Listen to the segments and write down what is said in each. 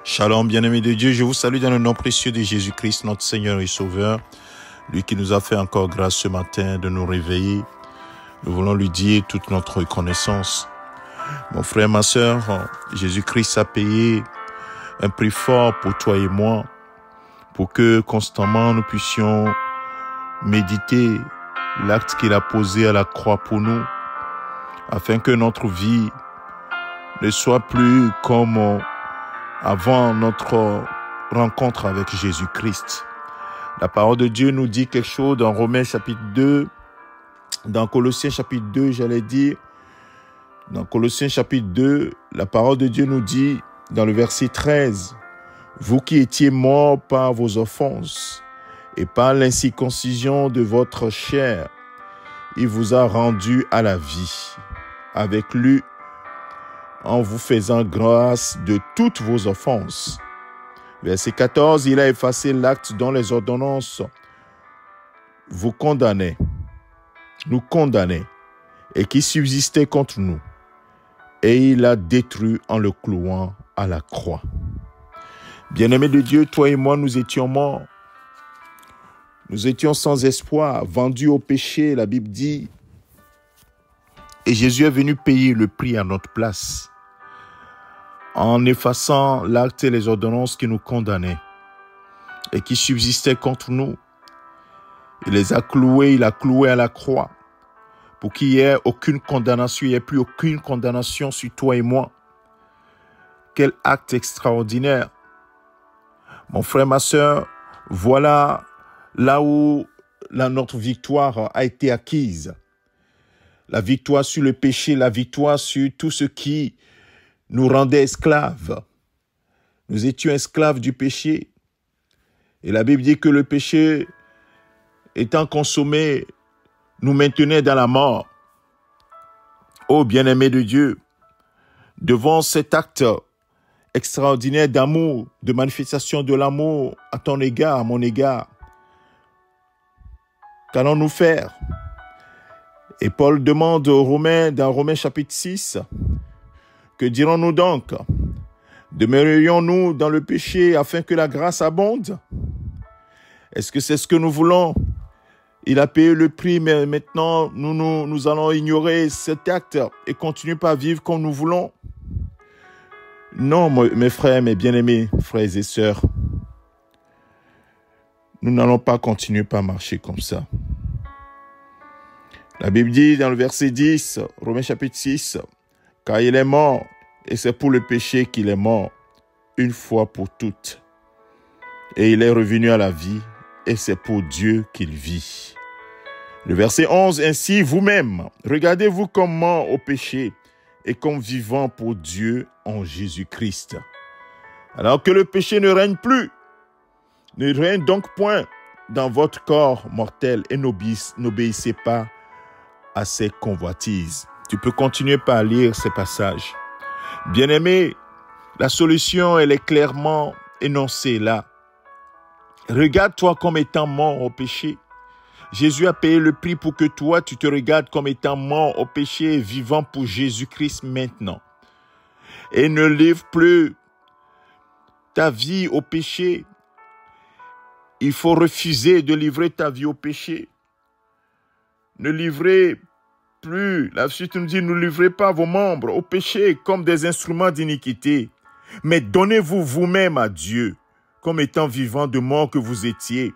Shalom, bien-aimés de Dieu, je vous salue dans le nom précieux de Jésus-Christ, notre Seigneur et Sauveur, lui qui nous a fait encore grâce ce matin de nous réveiller. Nous voulons lui dire toute notre reconnaissance. Mon frère, ma sœur, Jésus-Christ a payé un prix fort pour toi et moi, pour que constamment nous puissions méditer l'acte qu'il a posé à la croix pour nous, afin que notre vie ne soit plus comme avant notre rencontre avec Jésus-Christ. La parole de Dieu nous dit quelque chose dans Romains chapitre 2, dans Colossiens chapitre 2, dans Colossiens chapitre 2, la parole de Dieu nous dit dans le verset 13, « Vous qui étiez morts par vos offenses et par l'incirconcision de votre chair, il vous a rendus à la vie avec lui, en vous faisant grâce de toutes vos offenses. » Verset 14, il a effacé l'acte dont les ordonnances vous condamnaient, nous condamnaient, et qui subsistait contre nous, et il l'a détruit en le clouant à la croix. Bien-aimés de Dieu, toi et moi, nous étions morts. Nous étions sans espoir, vendus au péché, la Bible dit, et Jésus est venu payer le prix à notre place, en effaçant l'acte et les ordonnances qui nous condamnaient et qui subsistaient contre nous. Il les a cloués, il a cloué à la croix pour qu'il n'y ait aucune condamnation, il n'y ait plus aucune condamnation sur toi et moi. Quel acte extraordinaire. Mon frère, ma sœur, voilà là où notre victoire a été acquise. La victoire sur le péché, la victoire sur tout ce qui nous rendait esclaves. Nous étions esclaves du péché. Et la Bible dit que le péché, étant consommé, nous maintenait dans la mort. Ô bien-aimé de Dieu, devant cet acte extraordinaire d'amour, de manifestation de l'amour à ton égard, à mon égard, qu'allons-nous faire? Et Paul demande aux Romains, dans Romains chapitre 6, que dirons-nous donc? Demeurerions-nous dans le péché afin que la grâce abonde? Est-ce que c'est ce que nous voulons? Il a payé le prix, mais maintenant nous allons ignorer cet acte et continuer à vivre comme nous voulons? Non, mes frères, mes bien-aimés, frères et sœurs, nous n'allons pas continuer à marcher comme ça. La Bible dit dans le verset 10, Romains chapitre 6, « Car il est mort, et c'est pour le péché qu'il est mort, une fois pour toutes. Et il est revenu à la vie, et c'est pour Dieu qu'il vit. » Le verset 11, « Ainsi, vous-même, regardez-vous comme mort au péché, et comme vivant pour Dieu en Jésus-Christ. Alors que le péché ne règne plus, ne règne donc point dans votre corps mortel, et n'obéissez pas à ses convoitises. » Tu peux continuer par lire ces passages. Bien-aimé, la solution, elle est clairement énoncée là. Regarde-toi comme étant mort au péché. Jésus a payé le prix pour que toi, tu te regardes comme étant mort au péché et vivant pour Jésus-Christ maintenant. Et ne livre plus ta vie au péché. Il faut refuser de livrer ta vie au péché. Ne livrez plus. La suite nous dit, ne livrez pas vos membres au péché comme des instruments d'iniquité, mais donnez-vous vous-même à Dieu comme étant vivants de mort que vous étiez,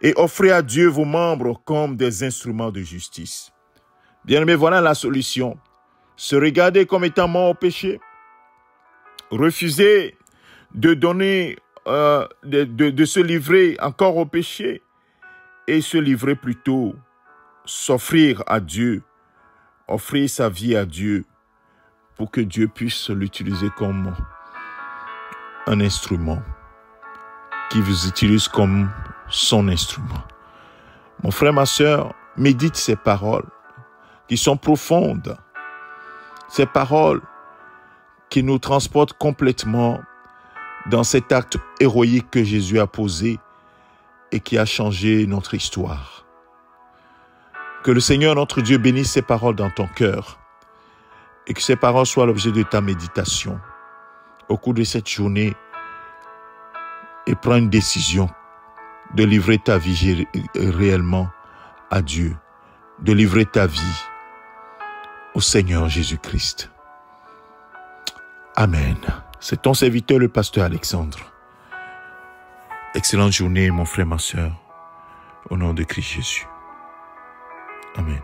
et offrez à Dieu vos membres comme des instruments de justice. Bien-aimés, voilà la solution. Se regarder comme étant mort au péché, refuser de donner, de se livrer encore au péché, et se livrer plutôt, s'offrir à Dieu, offrir sa vie à Dieu pour que Dieu puisse l'utiliser comme un instrument, qui vous utilise comme son instrument. Mon frère, ma sœur, médite ces paroles qui sont profondes, ces paroles qui nous transportent complètement dans cet acte héroïque que Jésus a posé et qui a changé notre histoire. Que le Seigneur, notre Dieu, bénisse ces paroles dans ton cœur et que ces paroles soient l'objet de ta méditation au cours de cette journée et prends une décision de livrer ta vie réellement à Dieu, de livrer ta vie au Seigneur Jésus-Christ. Amen. C'est ton serviteur, le pasteur Alexandre. Excellente journée, mon frère, ma sœur, au nom de Christ Jésus. Amen.